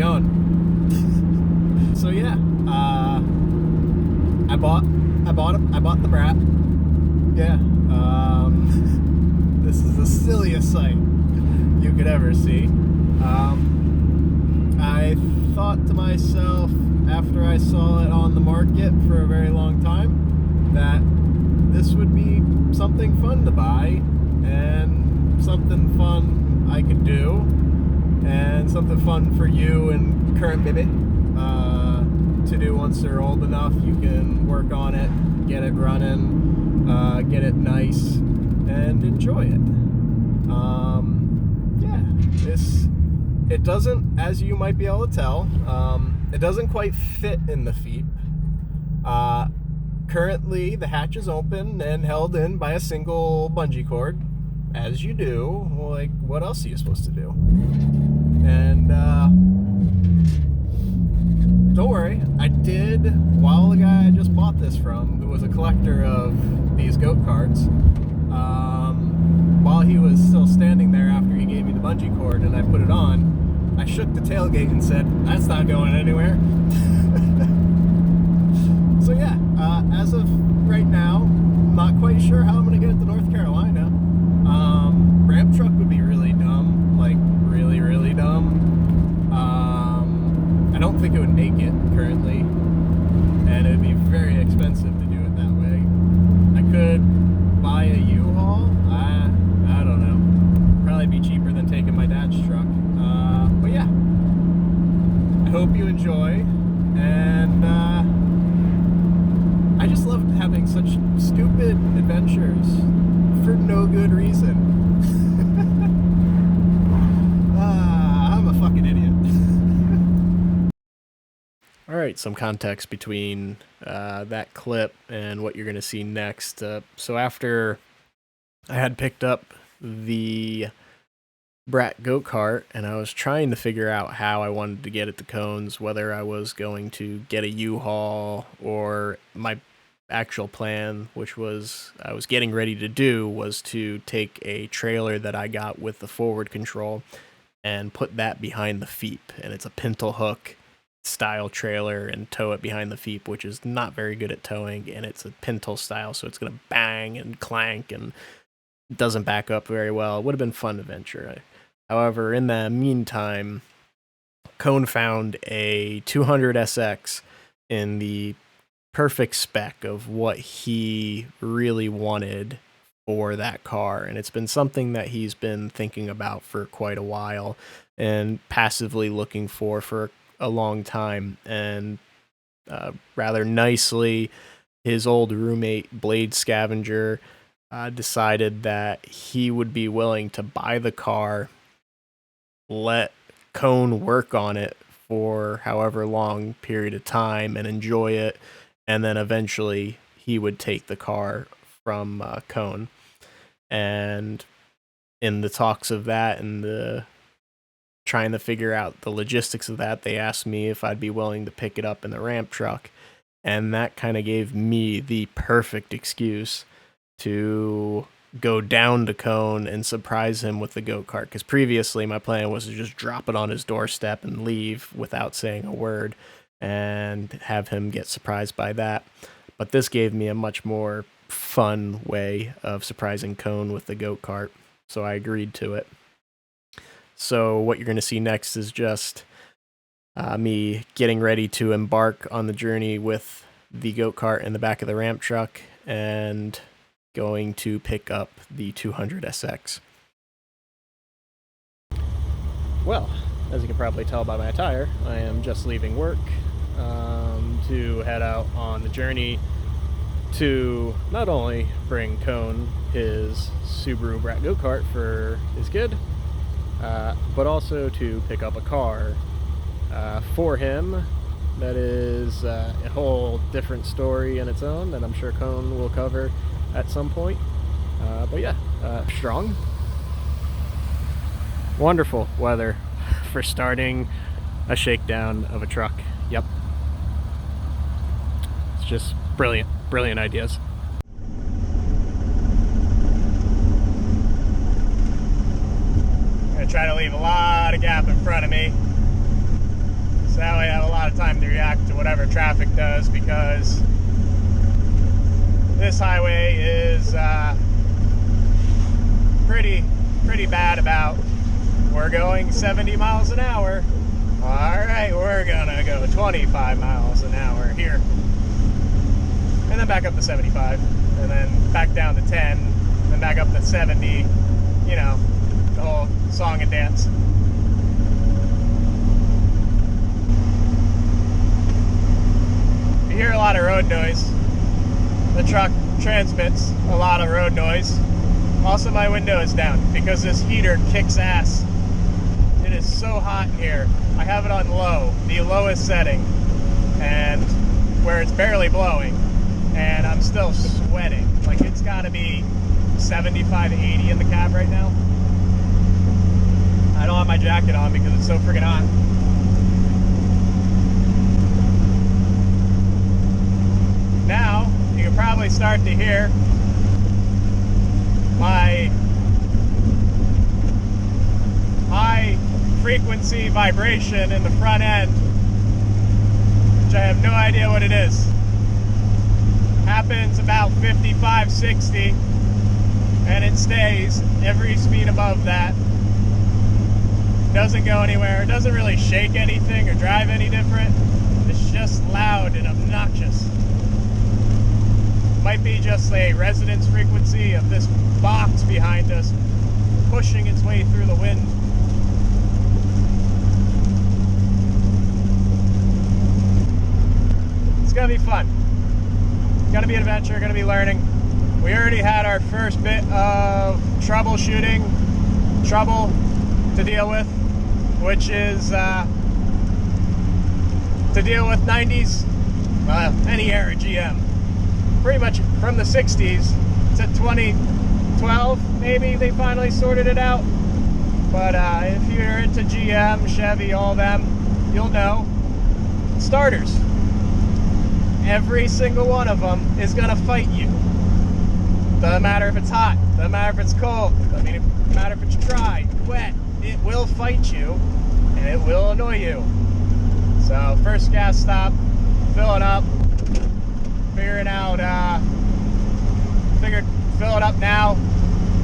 going? So yeah, I bought the Brat. Yeah, this is the silliest sight you could ever see. I thought to myself after I saw it on the market for a very long time that this would be something fun to buy and something fun I could do and something fun for you and current baby to do once they're old enough. You can work on it, get it running, get it nice, and enjoy it. It doesn't, as you might be able to tell, it doesn't quite fit in the feet. Currently, the hatch is open and held in by a single bungee cord, as you do. Like, what else are you supposed to do? And, don't worry, I did, while the guy I just bought this from, who was a collector of these goat carts, while he was still standing there after he gave me the bungee cord and I put it on, I shook the tailgate and said, that's not going anywhere. So yeah, as of right now, I'm not quite sure how I'm going to get it to North Carolina. Ramp truck would be really dumb, like really, really dumb. I don't think it would make it currently, and it would be very expensive to do it that way. I could buy a U-Haul. I don't know. Probably be cheaper than taking my dad's truck. But yeah, I hope you enjoy, and I just love having such stupid adventures for no good reason. I'm a fucking idiot. Alright, some context between that clip and what you're going to see next. So after I had picked up the Brat go-kart and I was trying to figure out how I wanted to get it to Cones, whether I was going to get a U-Haul or my actual plan, which was I was getting ready to do, was to take a trailer that I got with the forward control and put that behind the feet. And it's a pintle hook style trailer and tow it behind the feet, which is not very good at towing, and it's a pintle style, so it's going to bang and clank and doesn't back up very well. It would have been a fun adventure. However, in the meantime, Cone found a 200SX in the perfect spec of what he really wanted for that car, and it's been something that he's been thinking about for quite a while and passively looking for a long time. And rather nicely, his old roommate Blade Scavenger decided that he would be willing to buy the car, let Cone work on it for however long period of time and enjoy it, and then eventually he would take the car from Cone. And in the talks of that and the trying to figure out the logistics of that, they asked me if I'd be willing to pick it up in the ramp truck, and that kind of gave me the perfect excuse to go down to Cone and surprise him with the go-kart, because previously my plan was to just drop it on his doorstep and leave without saying a word and have him get surprised by that. But this gave me a much more fun way of surprising Cone with the go-kart, so I agreed to it. So what you're going to see next is just me getting ready to embark on the journey with the go-kart in the back of the ramp truck and going to pick up the 200SX. Well, as you can probably tell by my attire, I am just leaving work to head out on the journey to not only bring Cone his Subaru Brat go-kart for his kid, but also to pick up a car for him. That is a whole different story in its own that I'm sure Cone will cover at some point. But yeah, strong. Wonderful weather for starting a shakedown of a truck. Yep. It's just brilliant, brilliant ideas. I'm gonna try to leave a lot of gap in front of me. So that way I have a lot of time to react to whatever traffic does, because this highway is pretty bad about. We're going 70 miles an hour. All right, we're gonna go 25 miles an hour here. And then back up to 75, and then back down to 10, then back up to 70, you know, the whole song and dance. You hear a lot of road noise. The truck transmits a lot of road noise. Also, my window is down because this heater kicks ass. It is so hot in here. I have it on low, the lowest setting, and where it's barely blowing, and I'm still sweating. Like, it's gotta be 75, 80 in the cab right now. I don't have my jacket on because it's so freaking hot. Now, you can probably start to hear my high frequency vibration in the front end, which I have no idea what it is. Happens about 55, 60, and it stays every speed above that. Doesn't go anywhere. It doesn't really shake anything or drive any different. It's just loud and obnoxious. Might be just a resonance frequency of this box behind us pushing its way through the wind. It's gonna be fun. It's gonna be an adventure, gonna be learning. We already had our first bit of trouble to deal with, which is to deal with 90s, any era GM. Pretty much from the 60s to 2012, maybe they finally sorted it out. But if you're into GM, Chevy, all them, you'll know. Starters. Every single one of them is gonna fight you. Doesn't matter if it's hot, doesn't matter if it's cold, doesn't matter if it's dry, wet, it will fight you and it will annoy you. So first gas stop, filling up, figuring out, fill it up now,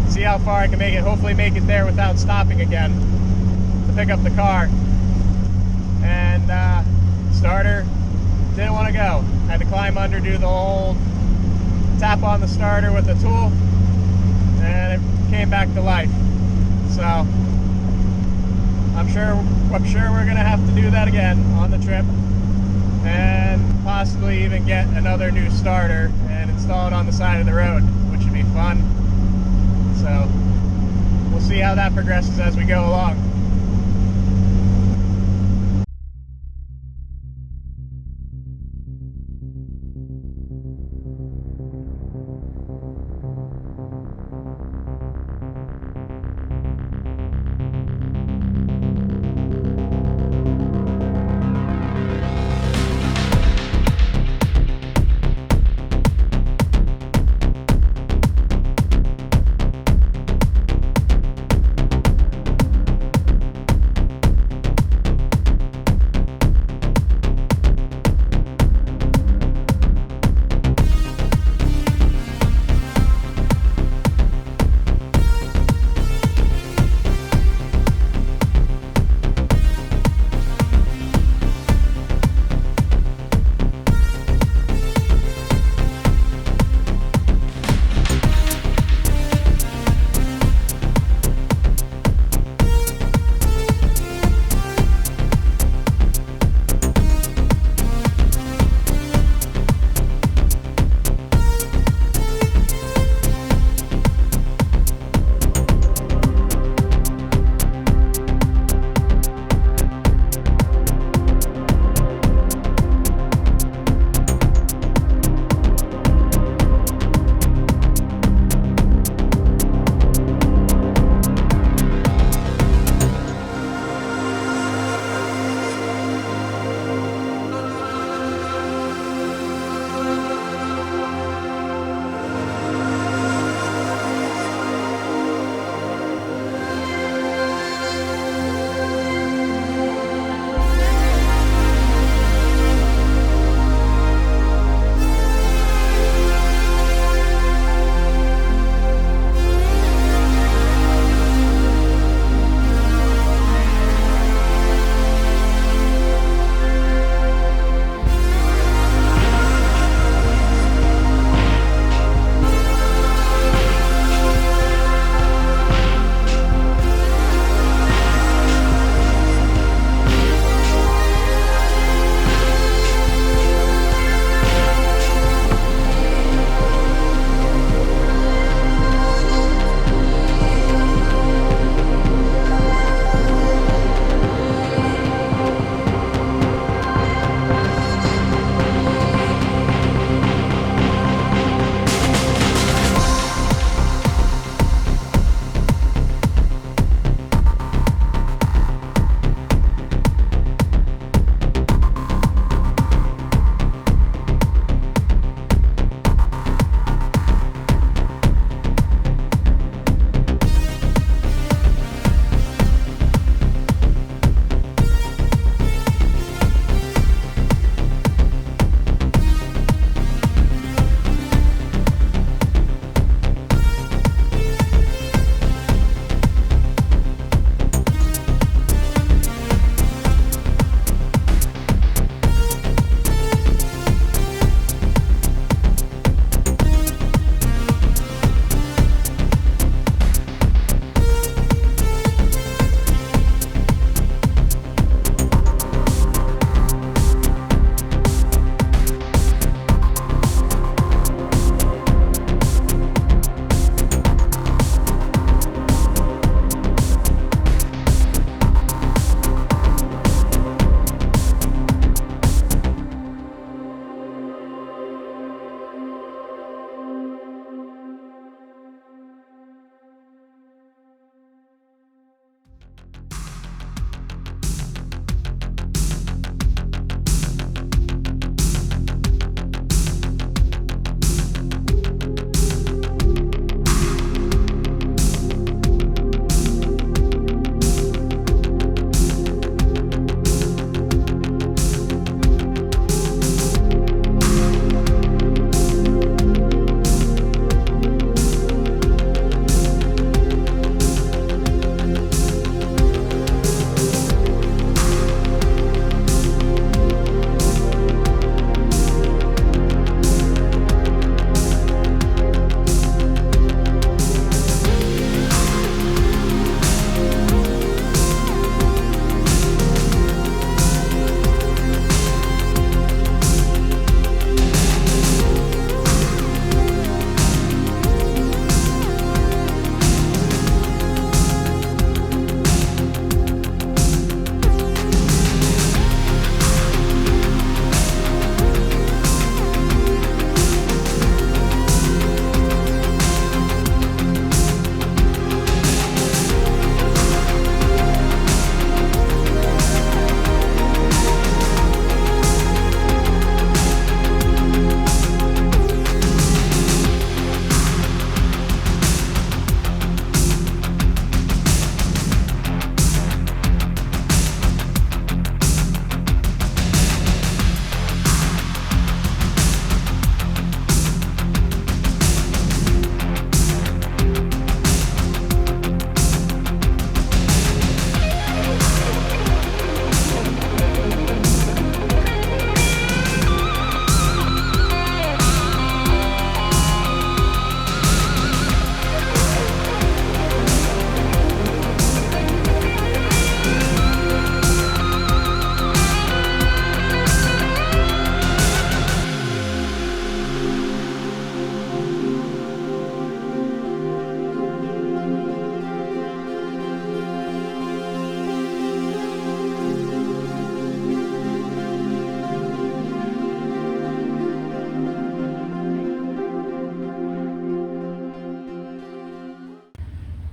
see how far I can make it, hopefully make it there without stopping again to pick up the car. And starter didn't want to go. Had to climb under, do the whole tap on the starter with a tool, and it came back to life. So I'm sure we're gonna have to do that again on the trip, and possibly even get another new starter and install it on the side of the road, which would be fun. So we'll see how that progresses as we go along.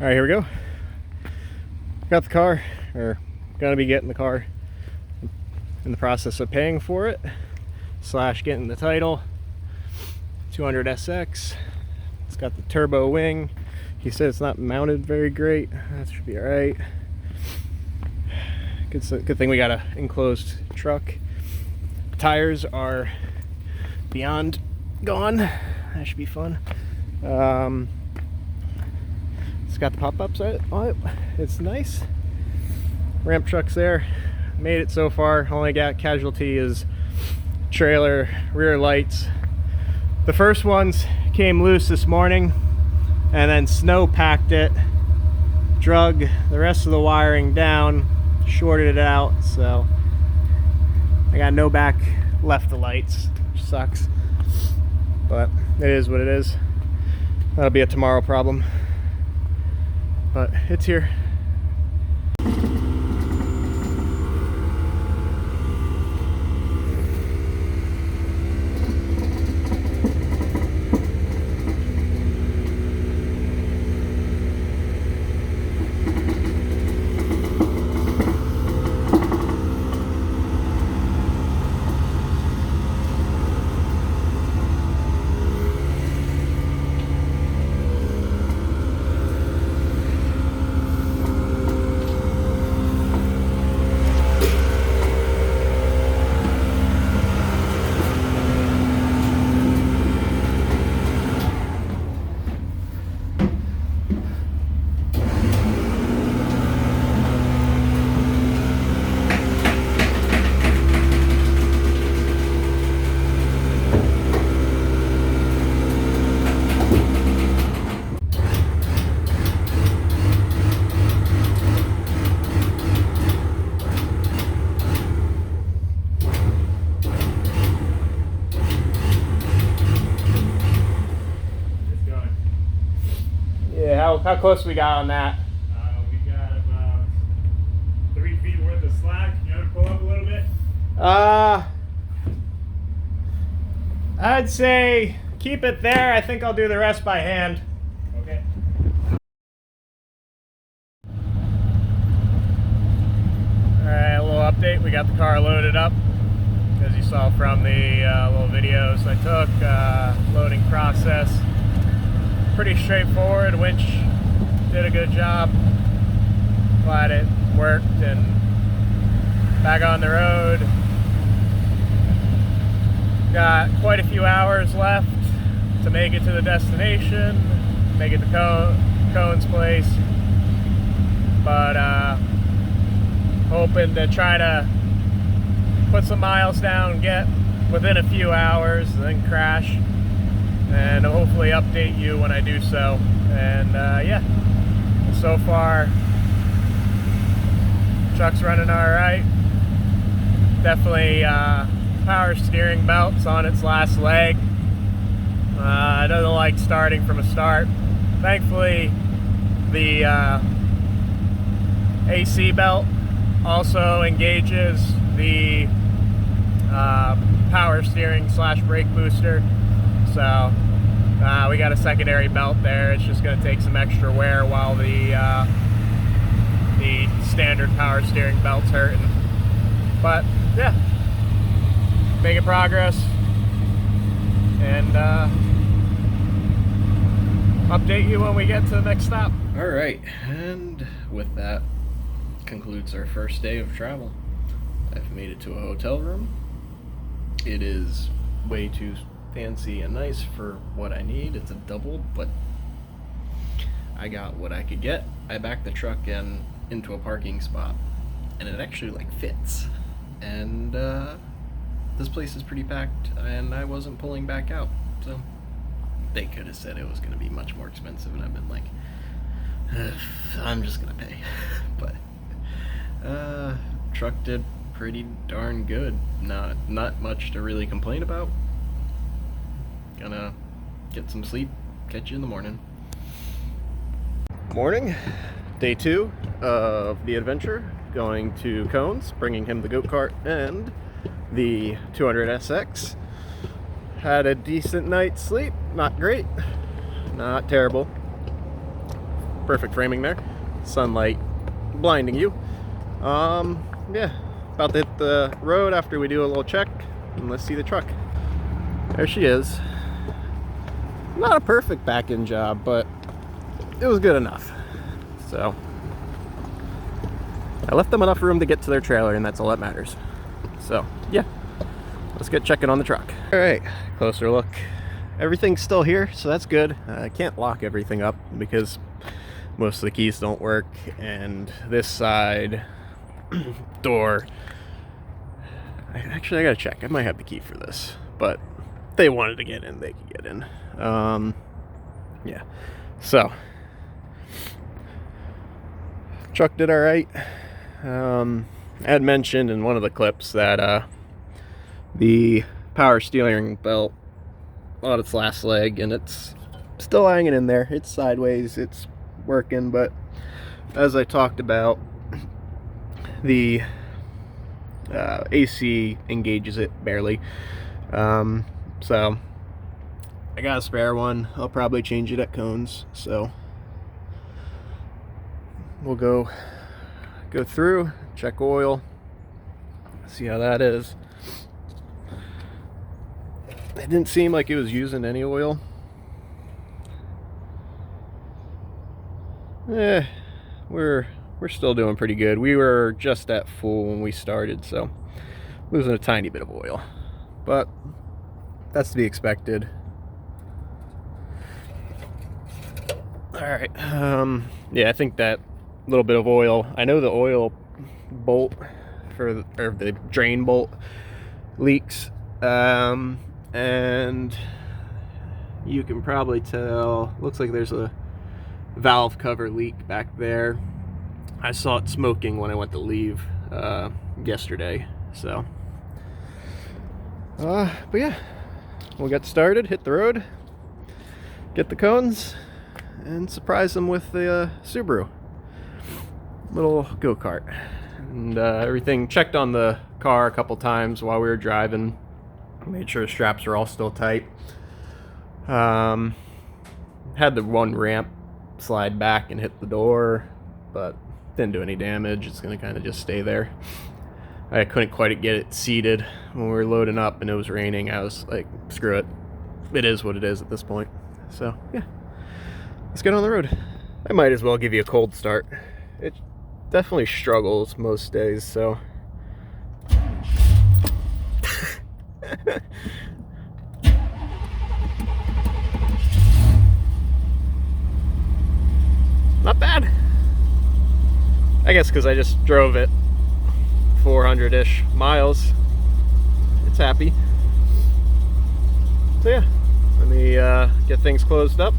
All right, here we go. Got the car, or gonna be getting the car. In the process of paying for it, / getting the title. 200SX. It's got the turbo wing. He said it's not mounted very great. That should be all right. Good thing we got a enclosed truck. Tires are beyond gone. That should be fun. It's got the pop-ups on it. It's nice. Ramp truck's there. Made it so far. Only got casualty is trailer rear lights. The first ones came loose this morning, and then snow packed it, drug the rest of the wiring down, shorted it out, so I got no back left the lights, which sucks, but it is what it is. That'll be a tomorrow problem, but it's here. How close we got on that? We got about 3 feet worth of slack. You want to pull up a little bit? I'd say keep it there. I think I'll do the rest by hand. Okay. Alright, a little update. We got the car loaded up, as you saw from the little videos I took. Loading process. Pretty straightforward. Winch did a good job. Glad it worked, and back on the road. Got quite a few hours left to make it to the destination, make it to Cohen's place, but hoping to try to put some miles down, get within a few hours, and then crash, and hopefully update you when I do so. And yeah, so far truck's running all right. Definitely power steering belt's on its last leg. It doesn't like starting from a start. Thankfully, the AC belt also engages the power steering / brake booster. So we got a secondary belt there. It's just going to take some extra wear while the standard power steering belt's hurting. But yeah, making progress, and update you when we get to the next stop. All right, and with that concludes our first day of travel. I've made it to a hotel room. It is way too fancy and nice for what I need. It's a double, but I got what I could get. I backed the truck into a parking spot, and it actually like fits. And this place is pretty packed, and I wasn't pulling back out, so they could have said it was going to be much more expensive, and I've been like, I'm just gonna pay. But truck did pretty darn good. Not much to really complain about. Gonna get some sleep, catch you in the morning. Morning, day 2 of the adventure. Going to Cohen's, bringing him the goat cart and the 200SX. Had a decent night's sleep. Not great, not terrible. perfect framing there. Sunlight blinding you. Yeah, about to hit the road after we do a little check, and let's see the truck. There she is. Not a perfect back-end job, but it was good enough. So I left them enough room to get to their trailer, and that's all that matters. So yeah, let's get checking on the truck. All right, closer look. Everything's still here, so that's good. I can't lock everything up because most of the keys don't work, and this side door, I gotta check. I might have the key for this, but if they wanted to get in, they could get in. Yeah, so truck did all right. I had mentioned in one of the clips that the power steering belt on its last leg, and it's still hanging in there. It's sideways, it's working, but as I talked about, the AC engages it barely. So I got a spare one. I'll probably change it at Cones, so we'll go through, check oil, see how that is. It didn't seem like it was using any oil. We're still doing pretty good. We were just at full when we started, so losing a tiny bit of oil, but that's to be expected. All right, yeah, I think that little bit of oil, I know the oil bolt or the drain bolt leaks, and you can probably tell, looks like there's a valve cover leak back there. I saw it smoking when I went to leave yesterday, so but yeah, we'll get started, hit the road, get the Cones, and surprise them with the Subaru little go-kart. And everything, checked on the car a couple times while we were driving, made sure the straps are all still tight. Had the one ramp slide back and hit the door, but didn't do any damage. It's gonna kind of just stay there. I couldn't quite get it seated when we were loading up and it was raining. I was like, screw it, it is what it is at this point. So yeah, let's get on the road. I might as well give you a cold start. It definitely struggles most days, so not bad. I guess because I just drove it 400-ish miles. It's happy. So yeah, let me get things closed up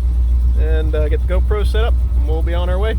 and get the GoPro set up, and we'll be on our way.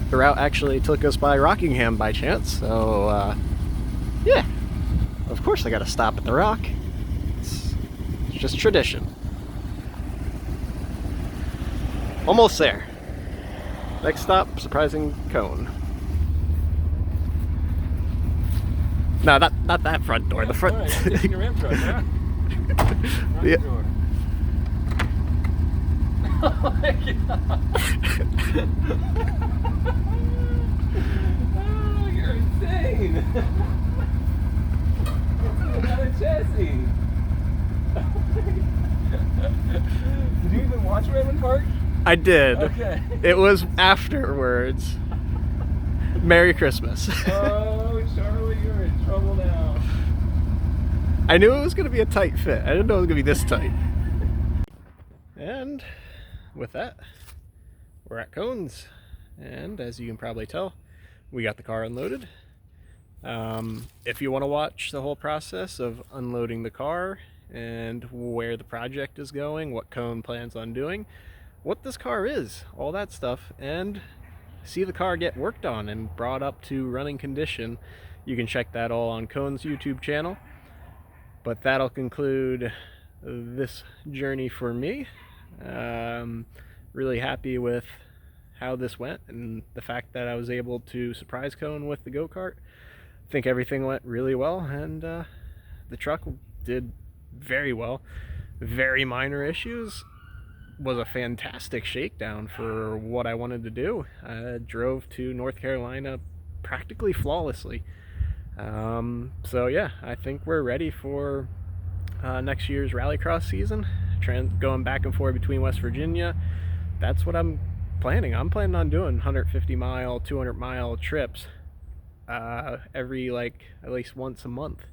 The route actually took us by Rockingham by chance, so yeah, of course I gotta stop at the Rock. It's just tradition. Almost there. Next stop, surprising cone. No, not that front door. The front. Right, taking your ramp truck, huh? Yeah. Door. Oh my god! Oh, you're insane! Another chassis. Did you even watch Raymond Park? I did. Okay. It was afterwards. Merry Christmas. Oh, Charlie, you're in trouble now. I knew it was going to be a tight fit. I didn't know it was going to be this tight. And with that, we're at Cones. And as you can probably tell, we got the car unloaded. If you want to watch the whole process of unloading the car and where the project is going, what Cone plans on doing, what this car is, all that stuff, and see the car get worked on and brought up to running condition, you can check that all on Cone's YouTube channel. But that'll conclude this journey for me. Really happy with how this went and the fact that I was able to surprise Cone with the go-kart. I think everything went really well, and the truck did very well. Very minor issues. Was a fantastic shakedown for what I wanted to do. I drove to North Carolina practically flawlessly. So yeah, I think we're ready for next year's rallycross season. Going back and forth between West Virginia. That's what I'm planning. I'm planning on doing 150 mile, 200 mile trips every, like, at least once a month.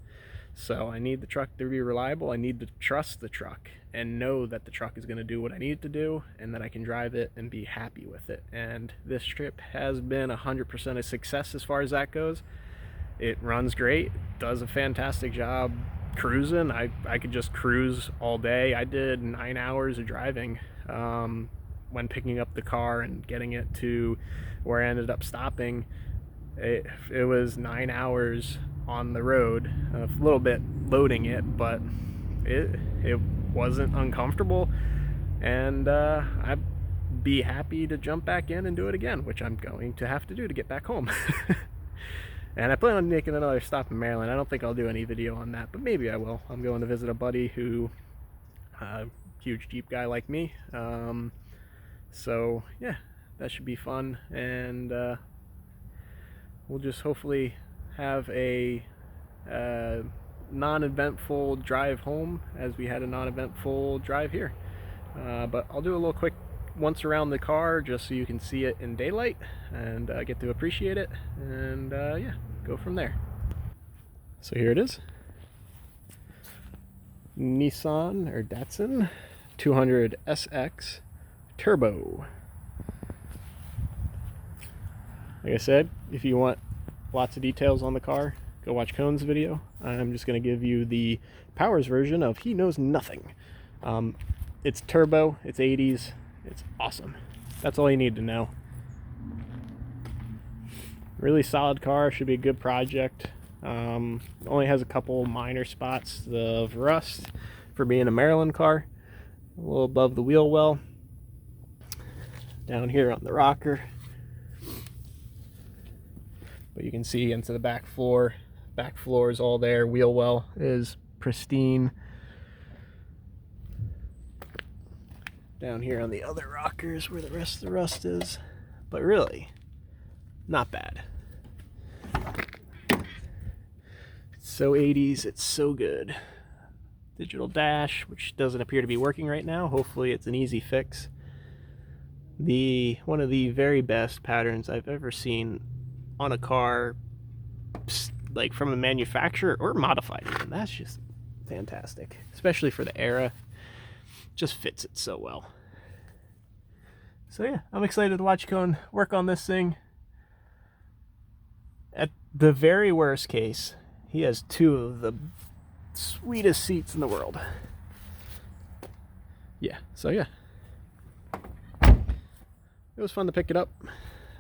So I need the truck to be reliable. I need to trust the truck and know that the truck is going to do what I need it to do, and that I can drive it and be happy with it. And this trip has been 100% a success as far as that goes. It runs great, does a fantastic job cruising. I could just cruise all day. I did 9 hours of driving when picking up the car and getting it to where I ended up stopping. It was 9 hours on the road, a little bit loading it, but it wasn't uncomfortable, and I'd be happy to jump back in and do it again, which I'm going to have to do to get back home. And I plan on making another stop in Maryland. I don't think I'll do any video on that, but maybe I will. I'm going to visit a buddy who, huge Jeep guy like me. So yeah, that should be fun, and we'll just hopefully have a non-eventful drive home as we had a non-eventful drive here. But I'll do a little quick once around the car just so you can see it in daylight and get to appreciate it, and yeah, go from there. So here it is. Nissan or Datsun 200 SX Turbo. Like I said, if you want lots of details on the car, go watch Cone's video. I'm just going to give you the Powers version of He Knows Nothing. It's turbo, it's 80s, it's awesome. That's all you need to know. Really solid car, should be a good project. Only has a couple minor spots of rust for being a Maryland car. A little above the wheel well. Down here on the rocker. But you can see into the back floor. Back floor is all there. Wheel well is pristine. Down here on the other rockers where the rest of the rust is. But really, not bad. It's so 80s, it's so good. Digital dash, which doesn't appear to be working right now. Hopefully it's an easy fix. One of the very best patterns I've ever seen on a car, like from a manufacturer or modified even. That's just fantastic, especially for the era. Just fits it so well. So yeah, I'm excited to watch Cone work on this thing. At the very worst case, he has two of the sweetest seats in the world. Yeah, so yeah. It was fun to pick it up.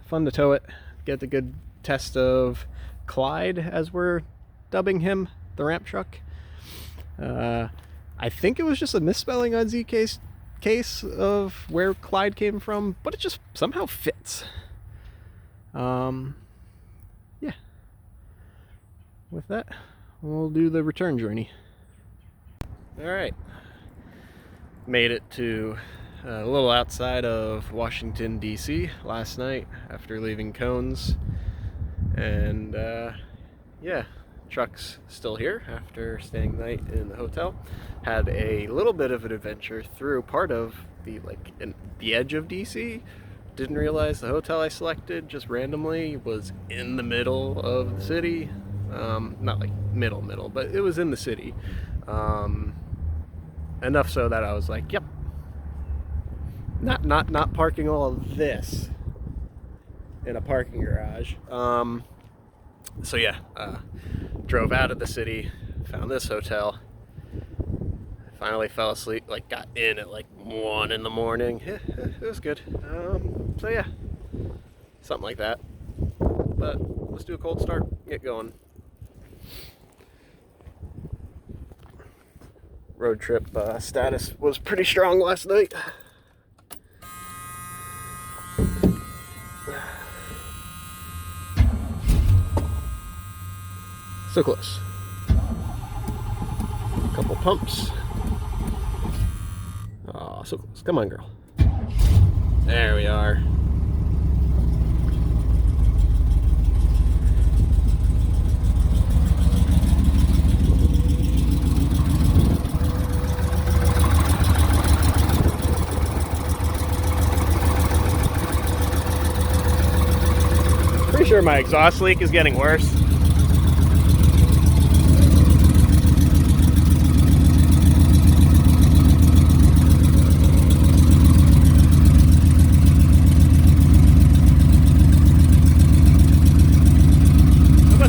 fun to tow it. Get the good test of Clyde, as we're dubbing him, the ramp truck. I think it was just a misspelling on ZK's case of where Clyde came from, but it just somehow fits. Yeah. With that, we'll do the return journey. Alright. Made it to a little outside of Washington, D.C. last night after leaving Cones. And yeah, truck's still here after staying the night in the hotel. Had a little bit of an adventure through part of the edge of DC. Didn't realize the hotel I selected just randomly was in the middle of the city. Not like middle, but it was in the city. Enough so that I was like, yep. Not parking all of this in a parking garage. So yeah, drove out of the city, found this hotel, finally fell asleep, got in at 1 in the morning. It was good. So yeah, something like that. But let's do a cold start, get going. Road trip status was pretty strong last night. So close. Couple pumps. Oh, so close. Come on, girl. There we are. Pretty sure my exhaust leak is getting worse.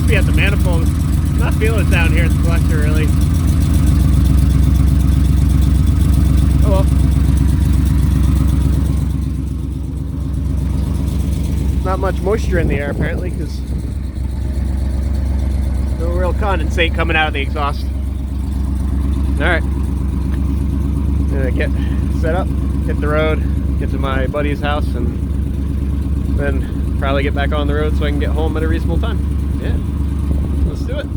Be at the manifold. I'm not feeling it down here at the collector really. Oh well. Not much moisture in the air apparently, because no real condensate coming out of the exhaust. Alright. Gonna get set up, hit the road, get to my buddy's house, and then probably get back on the road so I can get home at a reasonable time. Yeah, let's do it.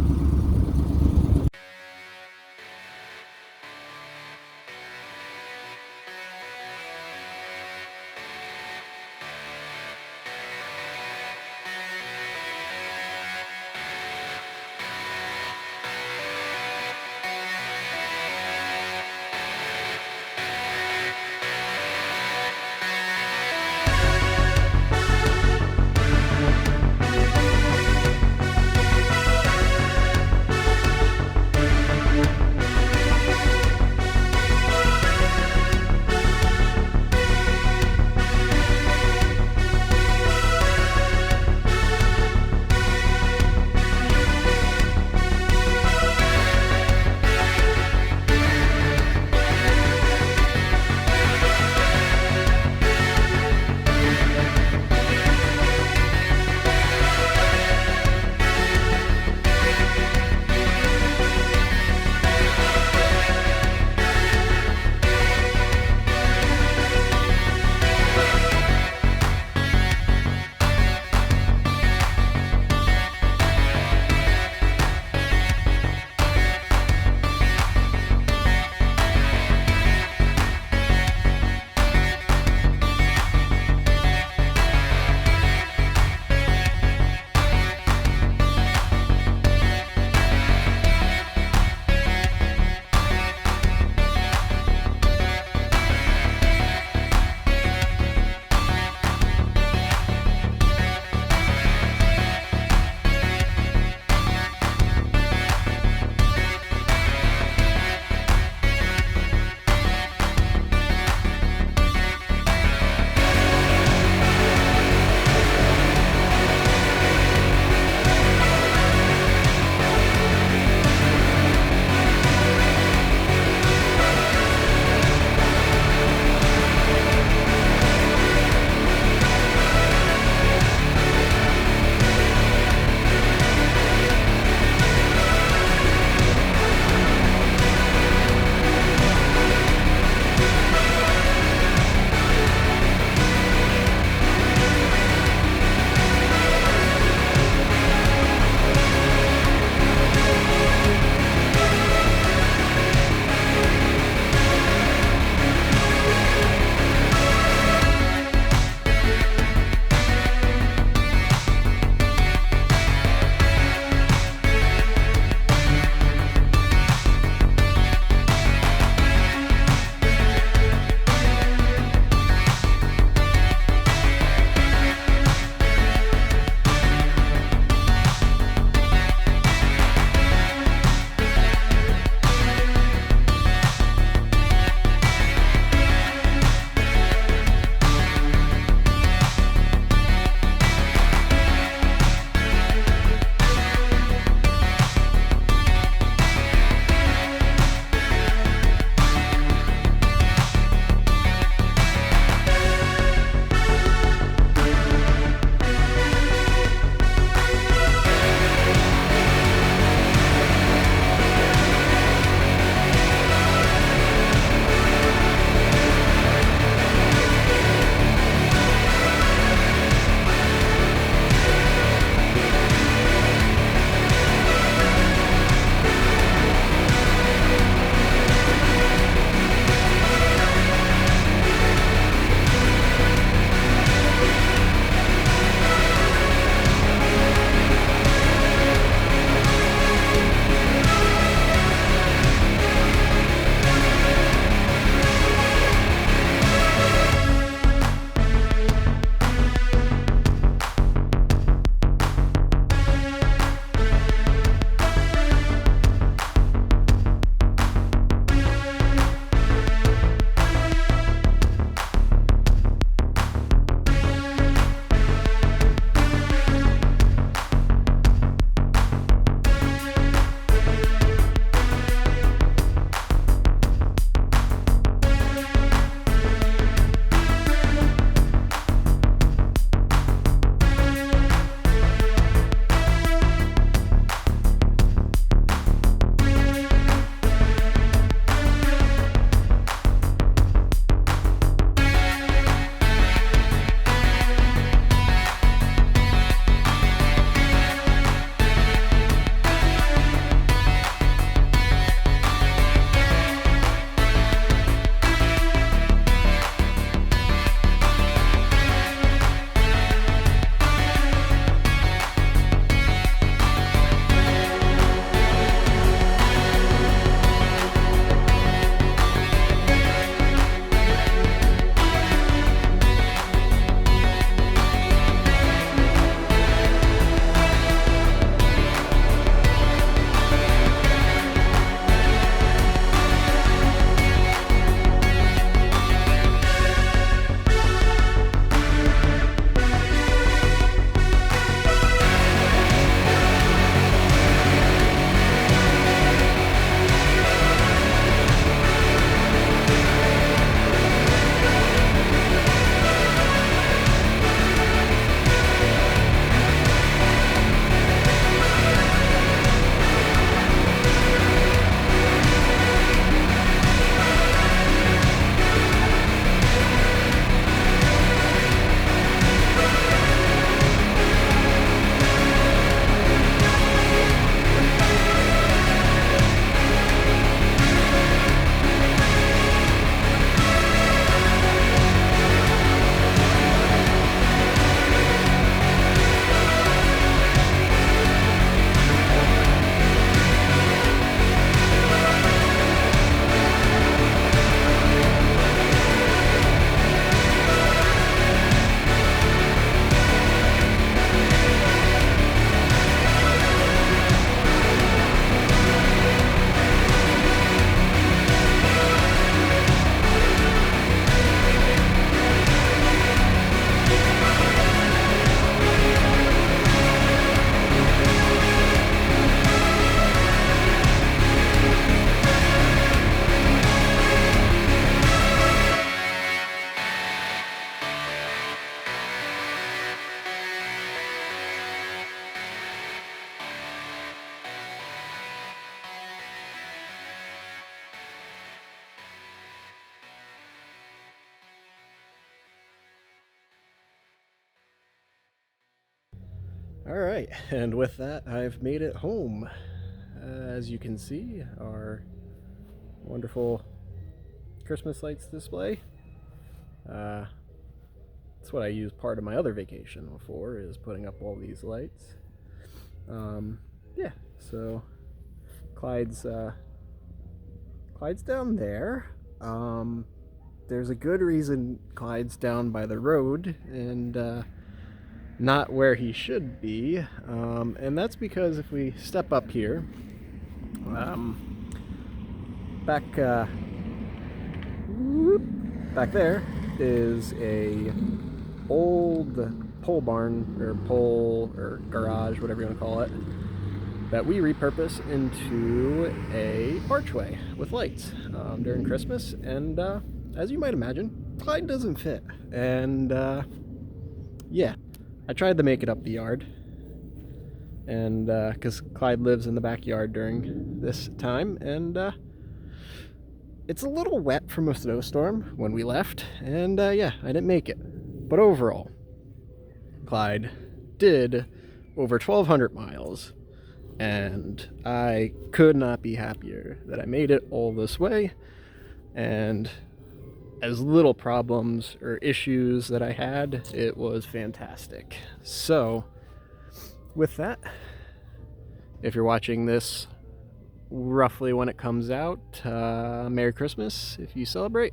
Alright, and with that, I've made it home. As you can see, our wonderful Christmas lights display. That's what I use part of my other vacation for, is putting up all these lights. Yeah, so Clyde's down there. There's a good reason Clyde's down by the road and not where he should be, and that's because if we step up here, back there is a old pole barn or pole or garage, whatever you want to call it, that we repurpose into a archway with lights during Christmas. And as you might imagine, Clyde doesn't fit. And yeah, I tried to make it up the yard, and because Clyde lives in the backyard during this time, and it's a little wet from a snowstorm when we left, and yeah, I didn't make it. But overall, Clyde did over 1,200 miles, and I could not be happier that I made it all this way, and as little problems or issues that I had, it was fantastic. So, with that, if you're watching this roughly when it comes out, Merry Christmas if you celebrate,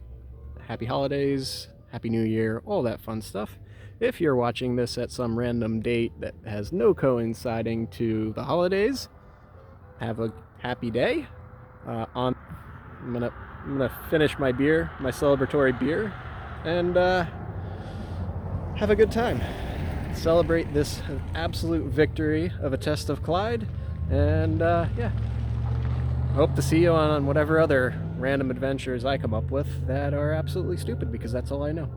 Happy Holidays, Happy New Year, all that fun stuff. If you're watching this at some random date that has no coinciding to the holidays, have a happy day. I'm gonna finish my beer, my celebratory beer, and have a good time. Celebrate this absolute victory of a test of Clyde, and yeah, hope to see you on whatever other random adventures I come up with that are absolutely stupid, because that's all I know.